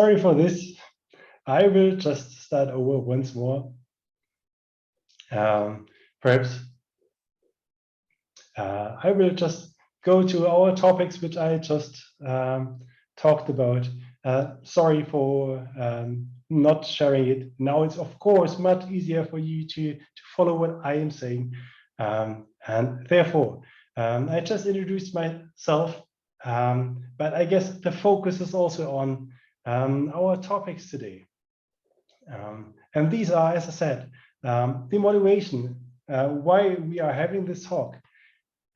Sorry for this. I will just start over once more. Perhaps I will just go to our topics, which I just talked about. Sorry for not sharing it. Now it's of course much easier for you to follow what I am saying. And therefore, I just introduced myself, but I guess the focus is also on our topics today. And these are, as I said, the motivation, why we are having this talk.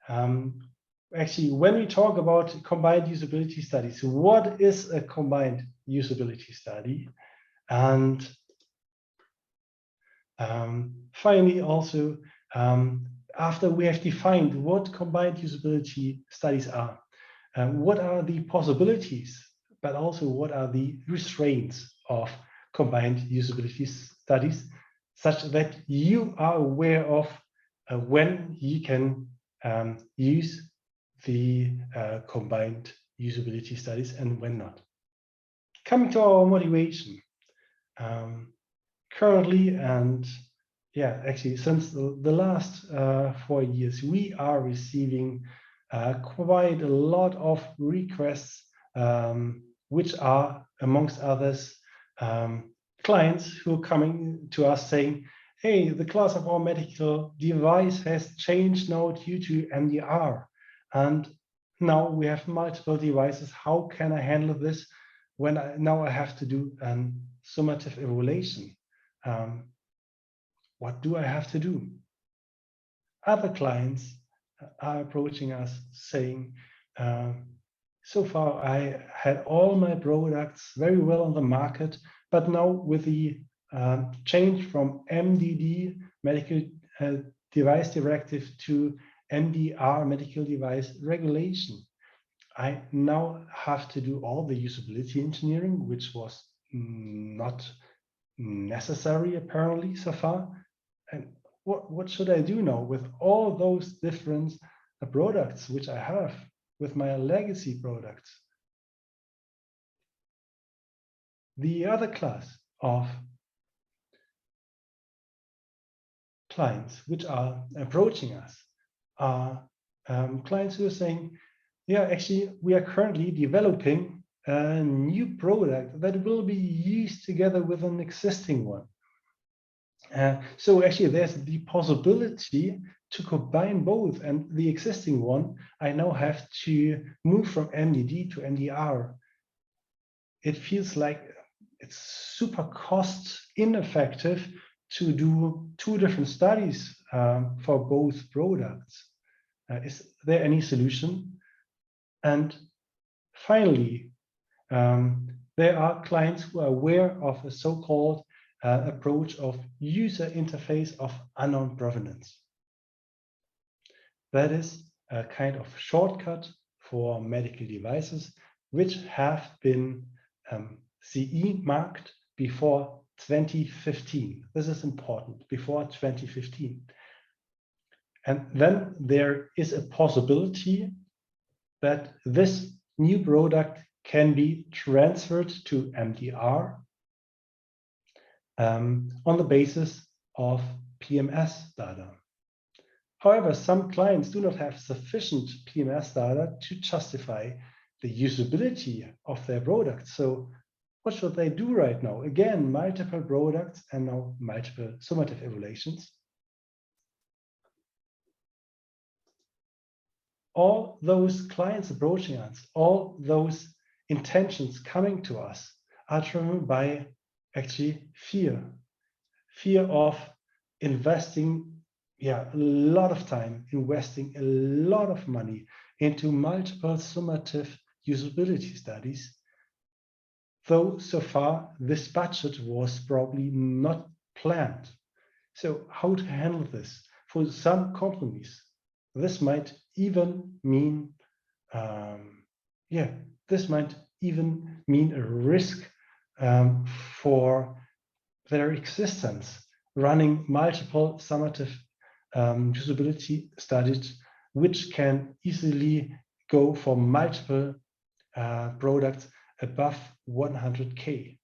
Actually, when we talk about combined usability studies, what is a combined usability study? And finally, also, after we have defined what combined usability studies are, what are the possibilities, but also what are the restraints of combined usability studies, such that you are aware of when you can use the combined usability studies and when not. Coming to our motivation, currently, and yeah, actually since the last 4 years, we are receiving quite a lot of requests, which are, amongst others, clients who are coming to us saying, hey, the class of our medical device has changed now due to MDR. And now we have multiple devices. How can I handle this when now I have to do a summative evaluation? What do I have to do? Other clients are approaching us saying, so far I had all my products very well on the market, but now with the change from MDD, Medical Device Directive, to MDR, Medical Device Regulation, I now have to do all the usability engineering, which was not necessary apparently so far. And what should I do now with all those different products which I have with my legacy products? The other class of clients which are approaching us are clients who are saying, yeah, actually, we are currently developing a new product that will be used together with an existing one. So actually, there's the possibility to combine both, and the existing one, I now have to move from MDD to MDR. It feels like it's super cost ineffective to do 2 different studies for both products. Is there any solution? And finally, there are clients who are aware of a so-called approach of user interface of unknown provenance. That is a kind of shortcut for medical devices which have been CE marked before 2015. This is important, before 2015. And then there is a possibility that this new product can be transferred to MDR on the basis of PMS data. However, some clients do not have sufficient PMS data to justify the usability of their product. So what should they do right now? Again, multiple products and now multiple summative evaluations. All those clients approaching us, all those intentions coming to us are driven by actually fear of investing a lot of time, investing a lot of money into multiple summative usability studies. Though so far this budget was probably not planned. So how to handle this? For some companies, this might even mean this might even mean a risk for their existence, running multiple summative usability studies, which can easily go for multiple products above 100K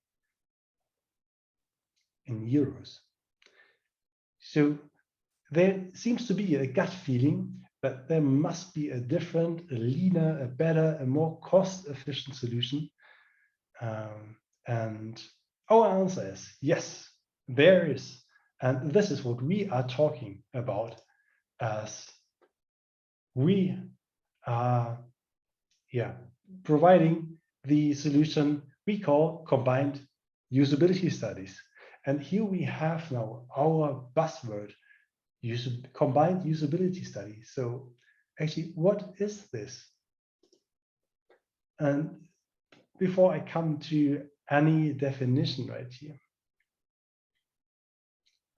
in euros. So there seems to be a gut feeling that there must be a different, a leaner, a better, a more cost-efficient solution. And our answer is yes, there is. And this is what we are talking about, as we are providing the solution we call combined usability studies. And here we have now our buzzword, combined usability study. So actually, what is this? And before I come to any definition right here,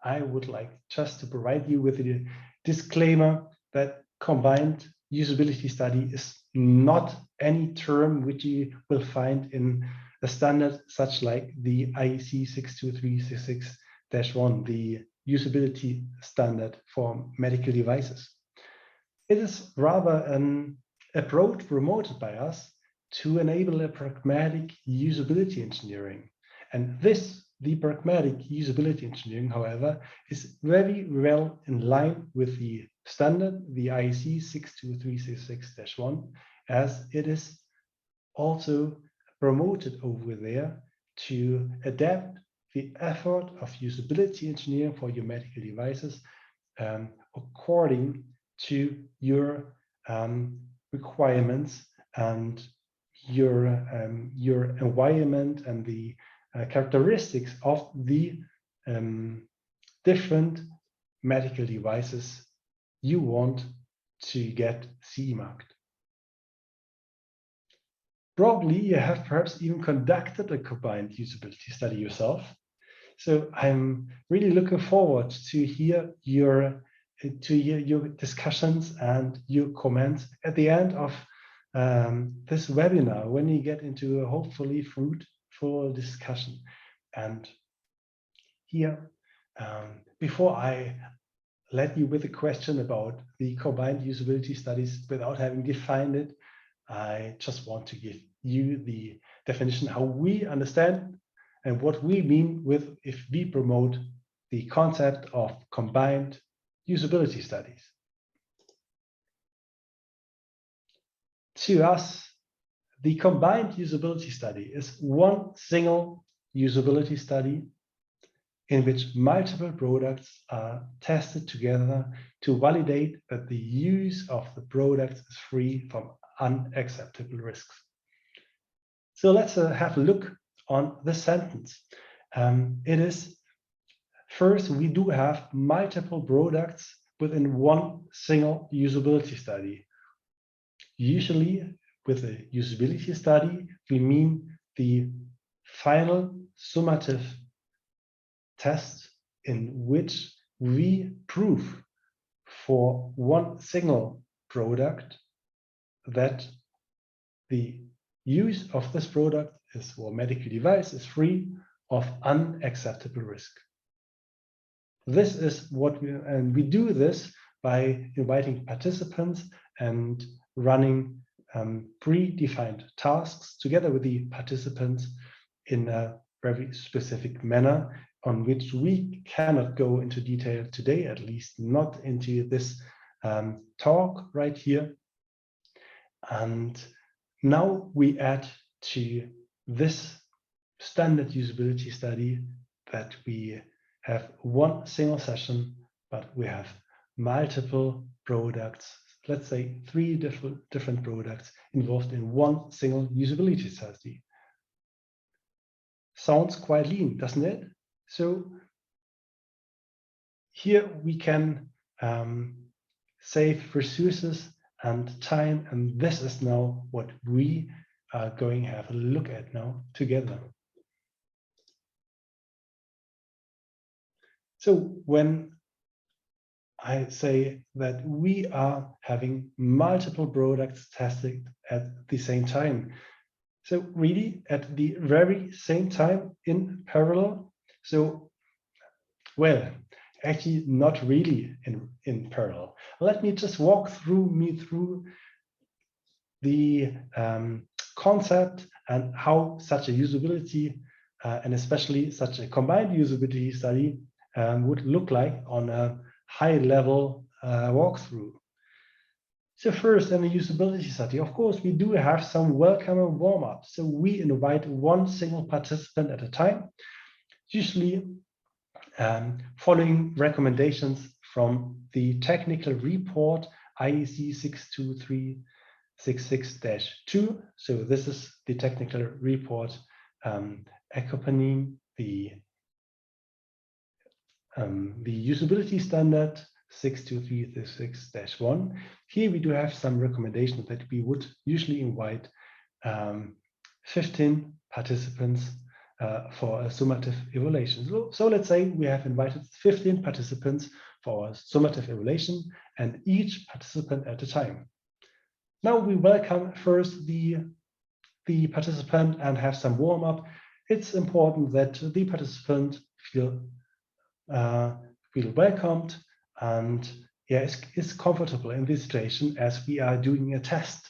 I would like just to provide you with a disclaimer that combined usability study is not any term which you will find in a standard such like the IEC 62366-1, the usability standard for medical devices. It is rather an approach promoted by us to enable a pragmatic usability engineering. And the pragmatic usability engineering, however, is very well in line with the standard, the IEC 62366-1, as it is also promoted over there to adapt the effort of usability engineering for your medical devices according to your requirements and your environment and the characteristics of the different medical devices you want to get CE marked. Probably you have perhaps even conducted a combined usability study yourself. So I'm really looking forward to hear your discussions and your comments at the end of this webinar, when you get into a hopefully fruitful discussion. And here, before I let you with a question about the combined usability studies without having defined it, I just want to give you the definition, how we understand and what we mean with if we promote the concept of combined usability studies. To us, the combined usability study is one single usability study in which multiple products are tested together to validate that the use of the product is free from unacceptable risks. So let's have a look on the sentence. It is, first, we do have multiple products within one single usability study. Usually with a usability study, we mean the final summative test in which we prove for one single product that the use of this product is, or medical device is free of unacceptable risk. This is what we do this by inviting participants and running predefined tasks together with the participants in a very specific manner, on which we cannot go into detail today, at least not into this talk right here. And now we add to this standard usability study that we have one single session, but we have multiple products, let's say 3 different products involved in one single usability study. Sounds quite lean, doesn't it? So here we can save resources and time, and this is now what we are going to have a look at now together. So when I say that we are having multiple products tested at the same time, so really at the very same time in parallel. So, well, actually not really in parallel. Let me just walk through the concept and how such a usability and especially such a combined usability study would look like on a high-level walkthrough. So first, in the usability study, of course, we do have some welcome and warm-up. So we invite one single participant at a time, usually following recommendations from the technical report IEC 62366-2. So this is the technical report accompanying the usability standard 62366-1. Here we do have some recommendations that we would usually invite 15 participants for a summative evaluation. So let's say we have invited 15 participants for a summative evaluation, and each participant at a time. Now we welcome first the participant and have some warm-up. It's important that the participant feel welcomed and is comfortable in this situation, as we are doing a test.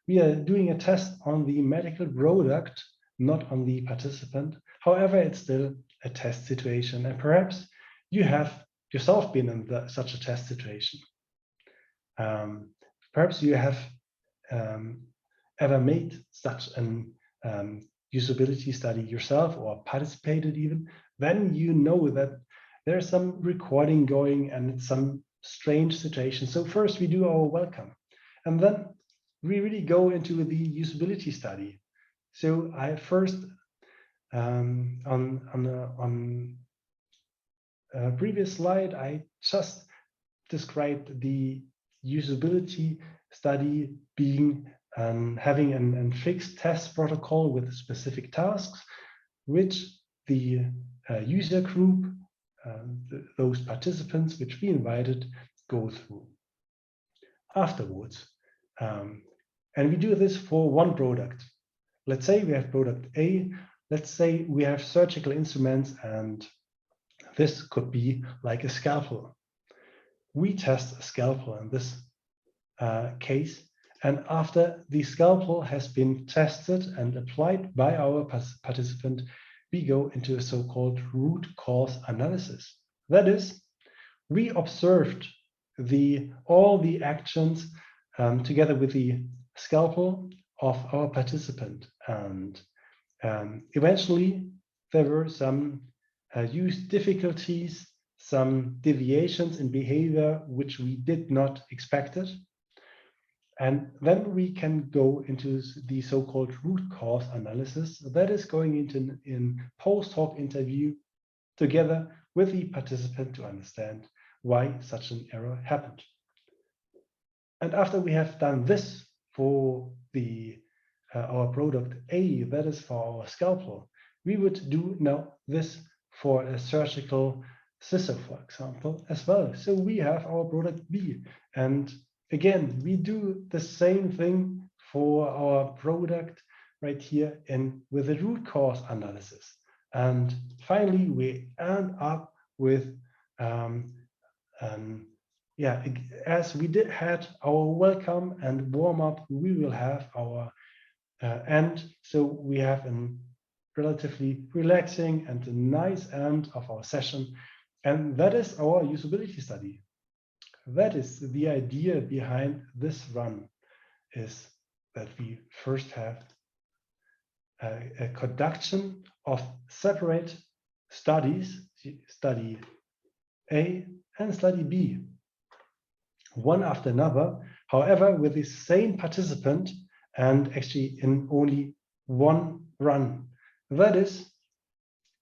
We are doing a test on the medical product, not on the participant. However, it's still a test situation, and perhaps you have yourself been in such a test situation. Perhaps you have ever made such an usability study yourself or participated even. Then you know that there's some recording going and it's some strange situation. So first we do our welcome, and then we really go into the usability study. So I first on a previous slide, I just described the usability study being having a fixed test protocol with specific tasks, which the user group, those participants which we invited, go through afterwards. And we do this for one product. Let's say we have product A. Let's say we have surgical instruments, and this could be like a scalpel. We test a scalpel in this case, and after the scalpel has been tested and applied by our participant, we go into a so-called root cause analysis. That is, we observed all the actions together with the scalpel of our participant, and eventually there were some use difficulties, some deviations in behavior which we did not expect it. And then we can go into the so-called root cause analysis. That is going into in post-hoc interview together with the participant to understand why such an error happened. And after we have done this for our product A, that is for our scalpel, we would do now this for a surgical scissor, for example, as well. So we have our product B, and again, we do the same thing for our product right here with the root cause analysis. And finally, we end up with, as we had our welcome and warm up, we will have our end. So we have a relatively relaxing and a nice end of our session. And that is our usability study. That is the idea behind this run, is that we first have a conduction of separate studies, study A and study B, one after another, however, with the same participant and actually in only one run. That is,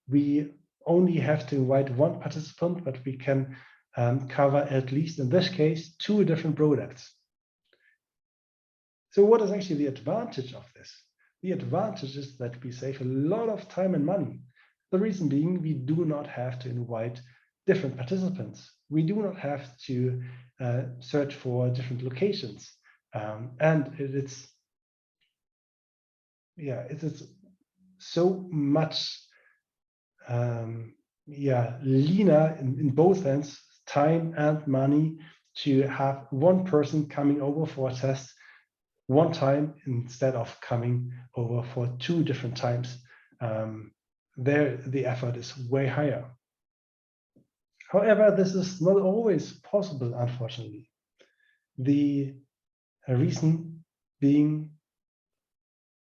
we only have to invite one participant, but we can cover, at least in this case, 2 different products. So what is actually the advantage of this? The advantage is that we save a lot of time and money. The reason being, we do not have to invite different participants. We do not have to search for different locations. And it's so much leaner in both ends, time and money, to have one person coming over for a test one time instead of coming over for 2 different times. There, the effort is way higher. However, this is not always possible, unfortunately. The reason being,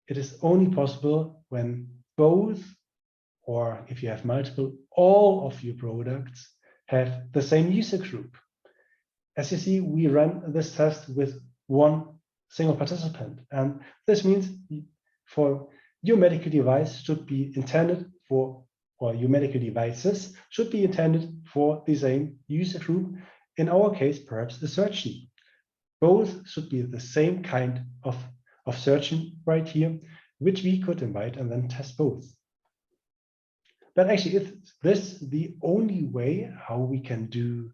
it is only possible when both, or if you have multiple, all of your products have the same user group. As you see, we run this test with one single participant, and this means for your medical device should be intended for, or your medical devices should be intended for the same user group. In our case, perhaps a surgeon. Both should be the same kind of surgeon right here, which we could invite and then test both. But actually, is this the only way how we can do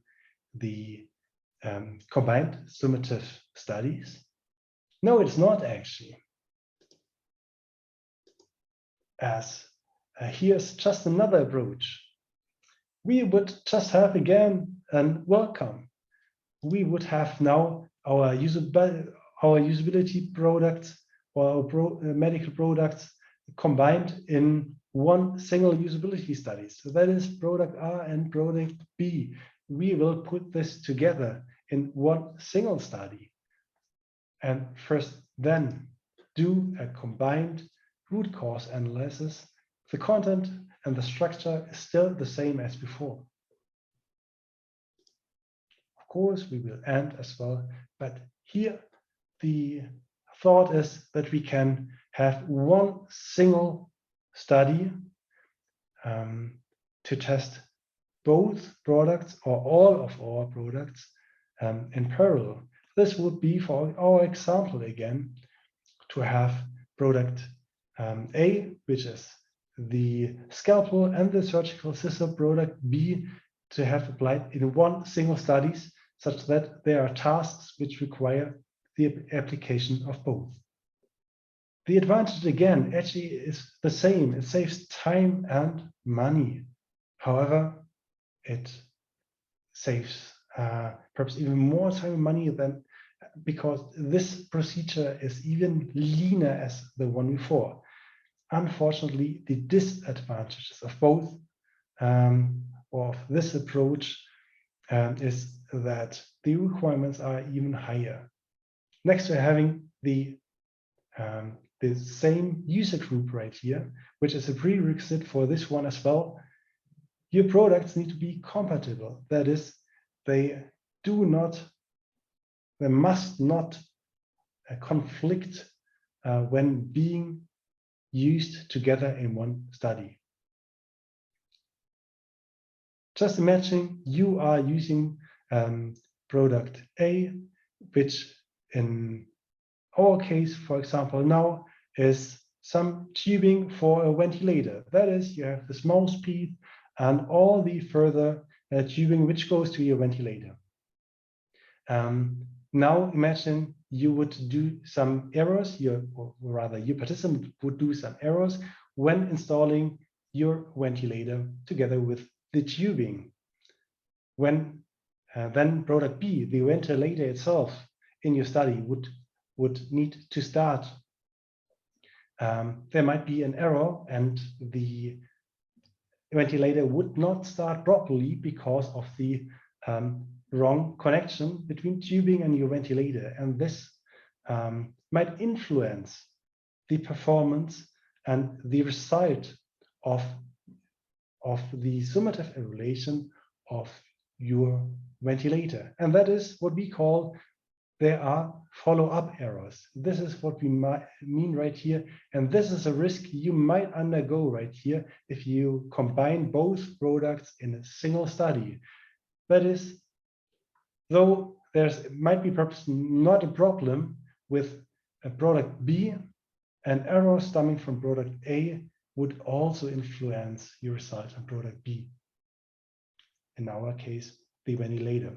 the combined summative studies? No, it's not actually. As here's just another approach. We would just have again and welcome. We would have now our usability products or medical products combined in one single usability study. So that is product A and product B. We will put this together in one single study. And first then do a combined root cause analysis. The content and the structure is still the same as before. Of course, we will end as well, but here the thought is that we can have one single study to test both products or all of our products in parallel. This would be, for our example again, to have product A, which is the scalpel and the surgical scissor, product B to have applied in one single studies, such that there are tasks which require the application of both. The advantage again actually is the same. It saves time and money. However, it saves perhaps even more time and money than, because this procedure is even leaner as the one before. Unfortunately, the disadvantages of both of this approach is that the requirements are even higher. Next to having the same user group right here, which is a prerequisite for this one as well, your products need to be compatible. That is, they must not conflict when being used together in one study. Just imagine you are using product A, which in our case, for example, now is some tubing for a ventilator. That is, you have this mouthpiece and all the further tubing which goes to your ventilator. Now imagine you would do some errors, or rather your participant would do some errors when installing your ventilator together with the tubing. When then product B, the ventilator itself in your study would need to start. There might be an error and the ventilator would not start properly because of the wrong connection between tubing and your ventilator. And this might influence the performance and the result of the summative evaluation of your ventilator. And that is what we call, there are follow-up errors. This is what we mean right here. And this is a risk you might undergo right here if you combine both products in a single study. That is, though might be perhaps not a problem with a product B, an error stemming from product A would also influence your result on product B. In our case, the ventilator.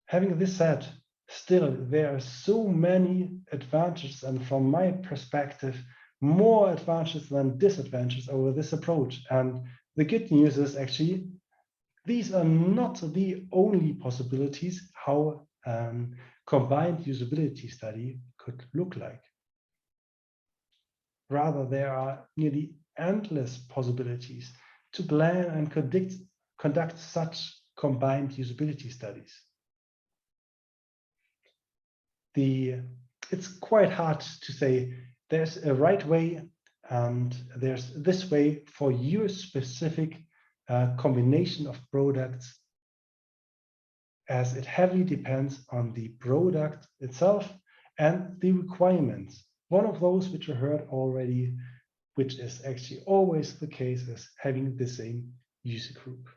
Having this said, still there are so many advantages, and from my perspective, more advantages than disadvantages over this approach. And the good news is actually, these are not the only possibilities how combined usability study could look like. Rather, there are nearly endless possibilities to plan and conduct such combined usability studies. It's quite hard to say there's a right way and there's this way for your specific combination of products, as it heavily depends on the product itself and the requirements. One of those which I heard already, which is actually always the case, is having the same user group.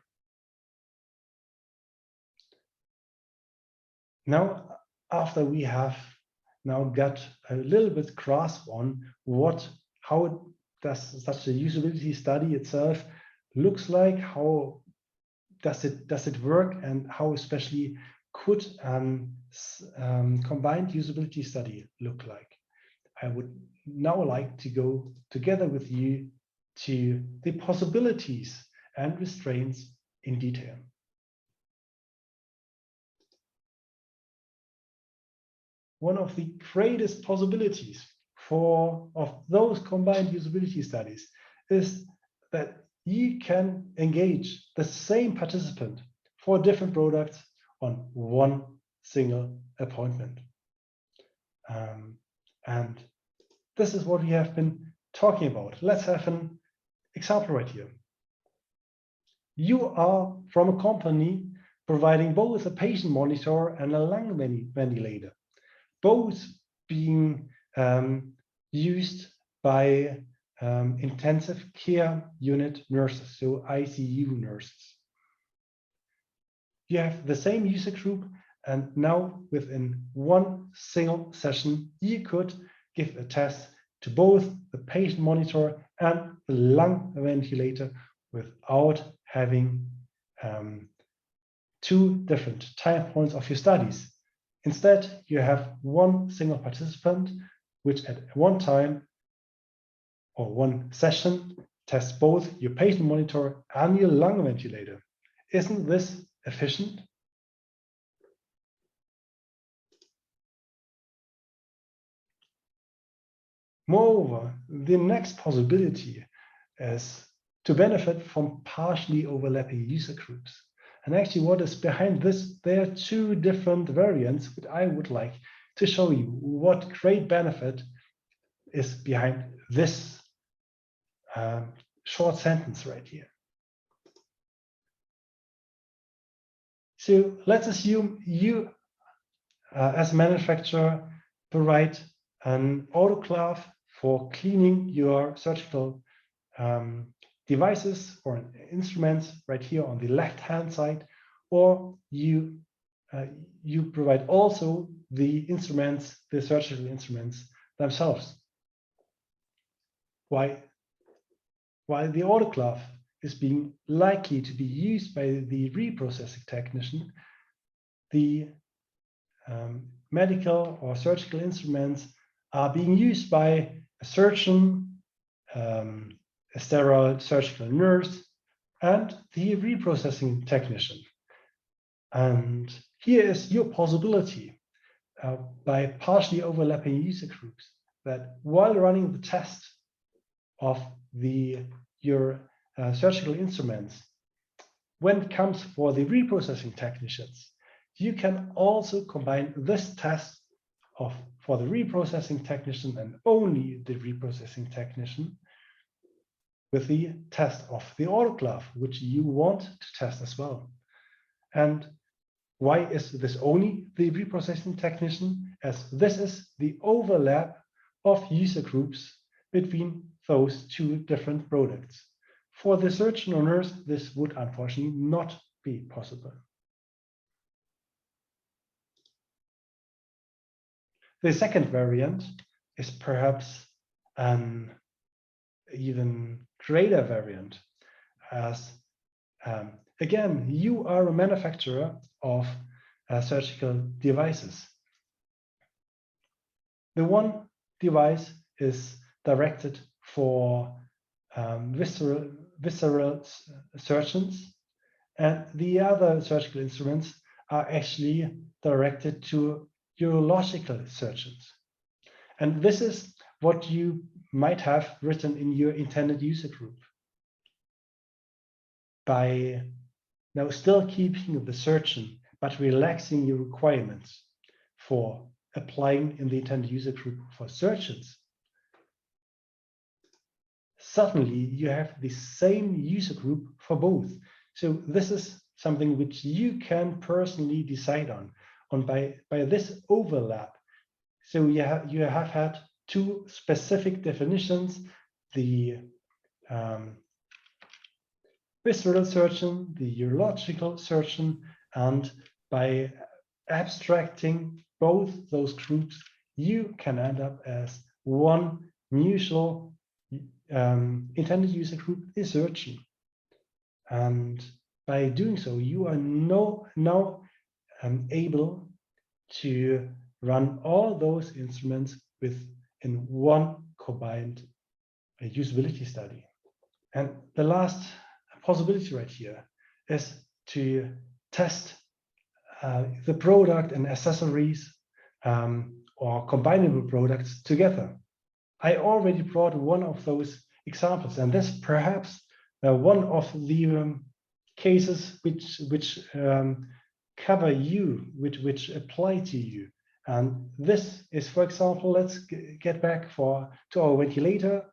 Now, after we have now got a little bit grasp on how does such a usability study itself looks like, how does it work, and how especially could combined usability study look like, I would now like to go together with you to the possibilities and restraints in detail. One of the greatest possibilities of those combined usability studies is that you can engage the same participant for different products on one single appointment. And this is what we have been talking about. Let's have an example right here. You are from a company providing both a patient monitor and a lung ventilator, both being used by intensive care unit nurses, so ICU nurses. You have the same user group, and now within one single session, you could give a test to both the patient monitor and the lung ventilator without having two different time points of your studies. Instead, you have one single participant, which at one time or one session tests both your patient monitor and your lung ventilator. Isn't this efficient? Moreover, the next possibility is to benefit from partially overlapping user groups. And actually, what is behind this, there are two different variants which I would like to show you what great benefit is behind this short sentence right here. So let's assume you, as a manufacturer, provide an autoclave for cleaning your surgical devices or instruments right here on the left-hand side, or you provide also the instruments, the surgical instruments themselves. While the autoclave is being likely to be used by the reprocessing technician, the medical or surgical instruments are being used by a surgeon, a sterile surgical nurse, and the reprocessing technician. And here is your possibility by partially overlapping user groups, that while running the test of your surgical instruments, when it comes for the reprocessing technicians, you can also combine this test for the reprocessing technician and only the reprocessing technician with the test of the autoclave, which you want to test as well. And why is this only the reprocessing technician? As this is the overlap of user groups between those two different products. For the surgeon or nurse, this would unfortunately not be possible. The second variant is perhaps an even greater variant, as again, you are a manufacturer of surgical devices. The one device is directed for visceral surgeons, and the other surgical instruments are actually directed to urological surgeons. And this is what you might have written in your intended user group. By now still keeping the surgeon, but relaxing your requirements for applying in the intended user group for surgeons, suddenly you have the same user group for both. So this is something which you can personally decide on by this overlap. So you have had two specific definitions, the visceral surgeon, the urological surgeon, and by abstracting both those groups, you can end up as one mutual intended user group, the surgeon. And by doing so, you are now able to run all those instruments within one combined usability study. And the last possibility right here is to test the product and accessories or combinable products together. I already brought one of those examples, and this perhaps one of the cases which cover you, which apply to you. And this is, for example, let's get back to our ventilator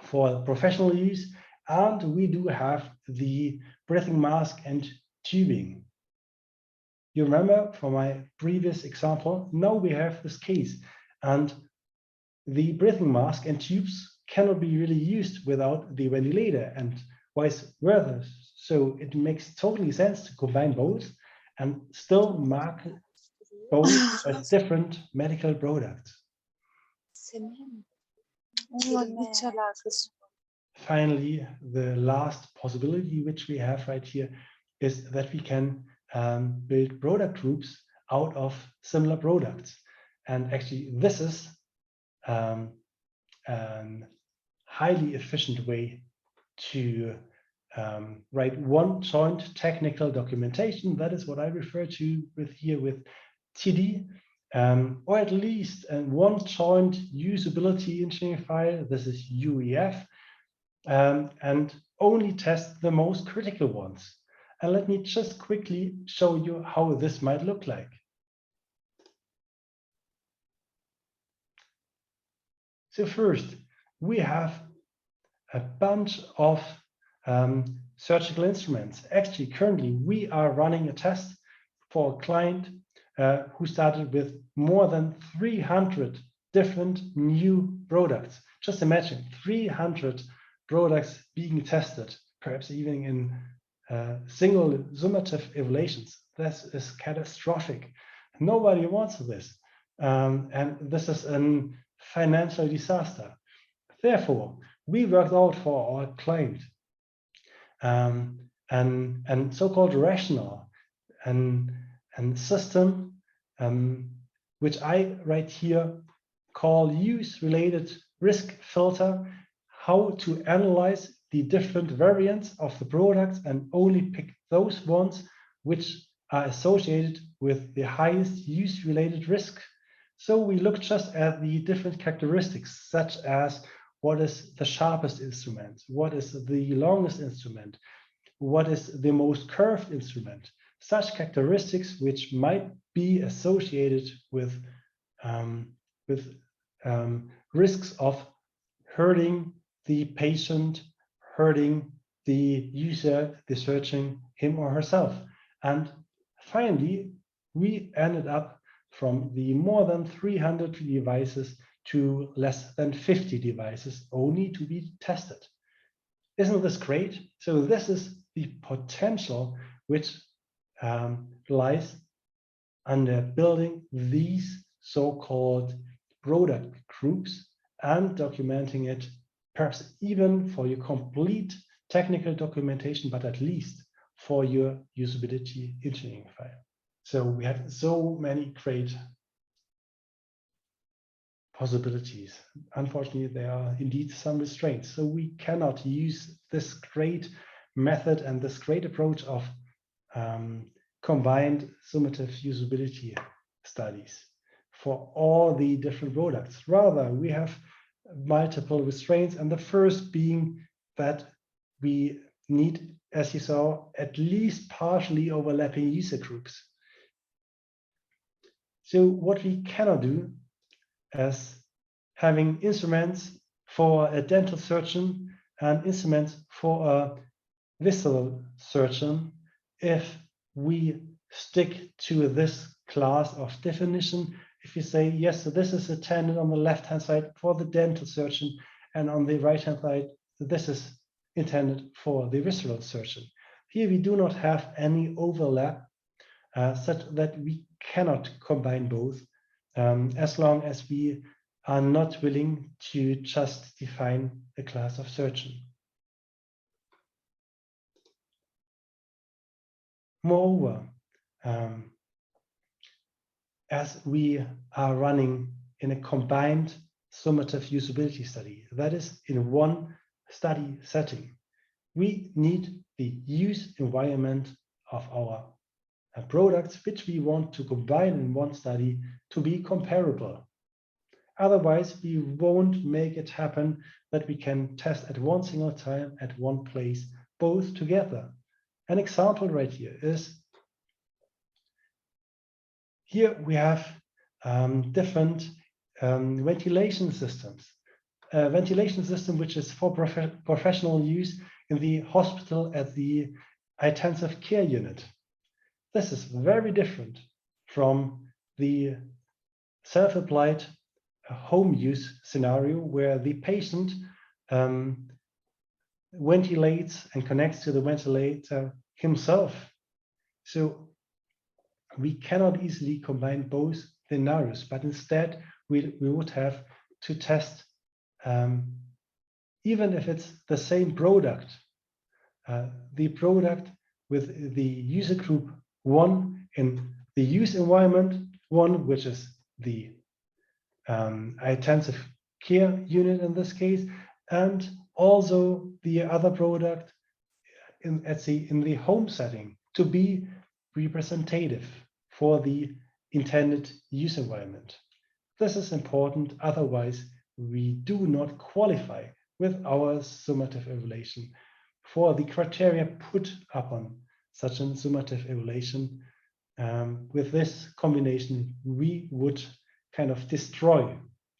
for professional use, and we do have the breathing mask and tubing. You remember from my previous example, now we have this case, and the breathing mask and tubes cannot be really used without the ventilator and vice versa. So it makes totally sense to combine both and still market both as different medical products. Finally, the last possibility which we have right here is that we can build product groups out of similar products. And actually, this is a highly efficient way to write one joint technical documentation. That is what I refer to with TD, or at least one joint usability engineering file. This is UEF, and only test the most critical ones. And let me just quickly show you how this might look like. So first, we have a bunch of surgical instruments. Actually, currently, we are running a test for a client who started with more than 300 different new products. Just imagine 300 products being tested, perhaps even in single summative evaluations. This is catastrophic. Nobody wants this. And this is a financial disaster. Therefore, we worked out for our client and so-called rational and system, which I right here call use-related risk filter, how to analyze the different variants of the products and only pick those ones which are associated with the highest use-related risk. So we look just at the different characteristics, such as what is the sharpest instrument, what is the longest instrument, what is the most curved instrument, such characteristics which might be associated with risks of hurting the patient, hurting the user, the surgeon, him or herself. And finally, we ended up from the more than 300 devices to less than 50 devices only to be tested. Isn't this great? So this is the potential which lies under building these so-called product groups and documenting it, perhaps even for your complete technical documentation, but at least for your usability engineering file. So we have so many great possibilities. Unfortunately, there are indeed some restraints. So we cannot use this great method and this great approach of combined summative usability studies for all the different products. Rather, we have multiple restraints, and the first being that we need, as you saw, at least partially overlapping user groups. So what we cannot do is having instruments for a dental surgeon and instruments for a visceral surgeon if we stick to this class of definition. If you say, yes, so this is intended on the left-hand side for the dental surgeon, and on the right-hand side, this is intended for the visceral surgeon. Here we do not have any overlap, such that we cannot combine both, as long as we are not willing to just define a class of surgeon. Moreover, as we are running in a combined summative usability study, that is in one study setting, we need the use environment of our products which we want to combine in one study to be comparable. Otherwise, we won't make it happen that we can test at one single time at one place, both together. An example right here is, here we have different ventilation systems. A ventilation system which is for professional use in the hospital at the intensive care unit. This is very different from the self-applied home use scenario where the patient ventilates and connects to the ventilator himself. So we cannot easily combine both scenarios, but instead we would have to test, even if it's the same product, the product with the user group 1 in the use environment 1, which is the intensive care unit in this case, and also the other product in the home setting to be representative for the intended use environment. This is important, otherwise we do not qualify with our summative evaluation for the criteria put upon such a summative evaluation. With this combination, we would kind of destroy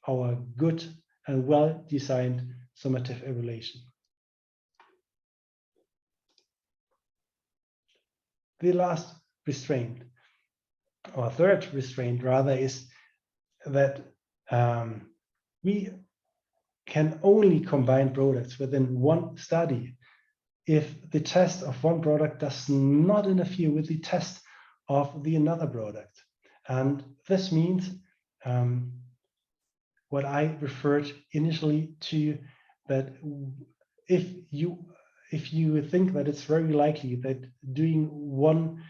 our good and well-designed summative evaluation. The last restraint, or third restraint rather, is that we can only combine products within one study if the test of one product does not interfere with the test of the another product. And this means what I referred initially to, that if you think that it's very likely that doing one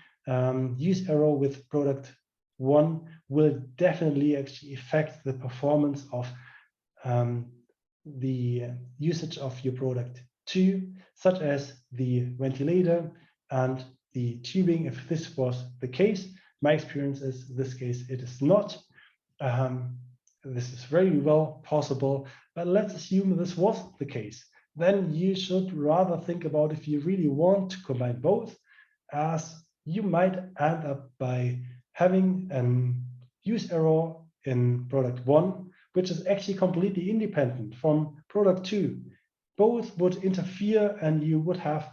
use error with product 1 will definitely actually affect the performance of the usage of your product 2, such as the ventilator and the tubing. If this was the case, my experience is this case it is not. This is very well possible, but let's assume this was the case. Then you should rather think about if you really want to combine both, as you might end up by having an use error in product 1, which is actually completely independent from product 2. Both would interfere and you would have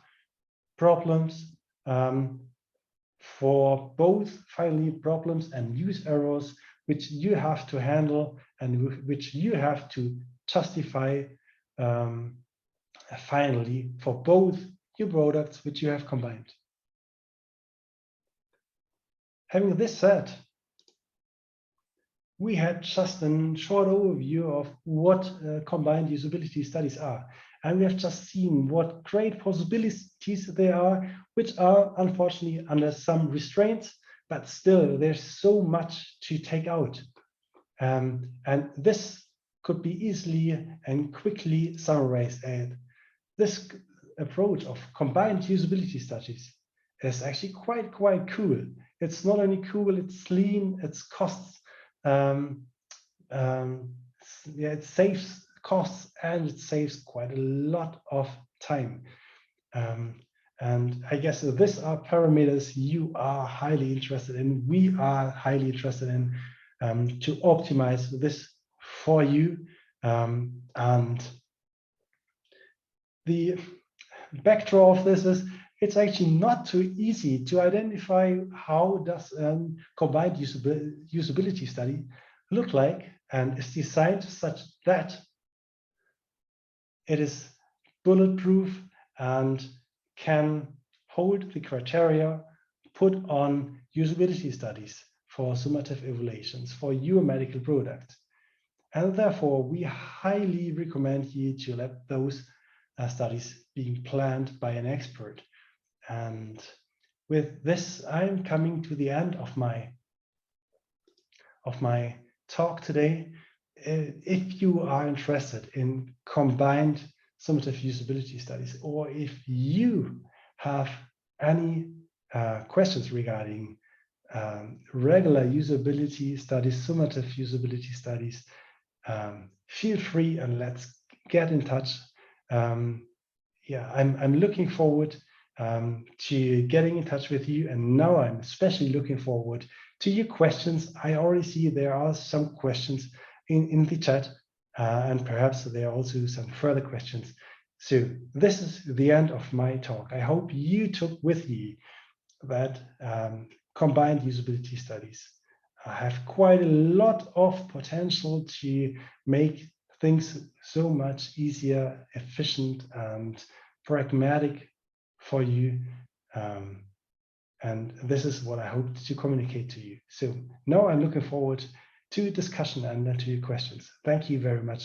problems for both, finally, problems and use errors, which you have to handle and which you have to justify finally for both your products which you have combined. Having this said, we had just a short overview of what combined usability studies are. And we have just seen what great possibilities there are, which are unfortunately under some restraints, but still there's so much to take out. And this could be easily and quickly summarized. And this approach of combined usability studies is actually quite cool. It's not only cool, it's lean, it's costs, yeah, it saves costs and it saves quite a lot of time. And I guess these are parameters you are highly interested in. We are highly interested in to optimize this for you. And the backdraw of this is it's actually not too easy to identify how does combined usability study look like and is designed such that it is bulletproof and can hold the criteria put on usability studies for summative evaluations for your medical product. And therefore, we highly recommend you to let those studies being planned by an expert. And with this, I'm coming to the end of my talk today. If you are interested in combined summative usability studies, or if you have any questions regarding regular usability studies, summative usability studies, feel free and let's get in touch. Yeah, I'm looking forward to getting in touch with you, and now I'm especially looking forward to your questions. I already see there are some questions in the chat, and perhaps there are also some further questions. So this is the end of my talk. I hope you took with you that combined usability studies have quite a lot of potential to make things so much easier, efficient, and pragmatic for you. And this is what I hope to communicate to you. So now I'm looking forward to discussion and to your questions. Thank you very much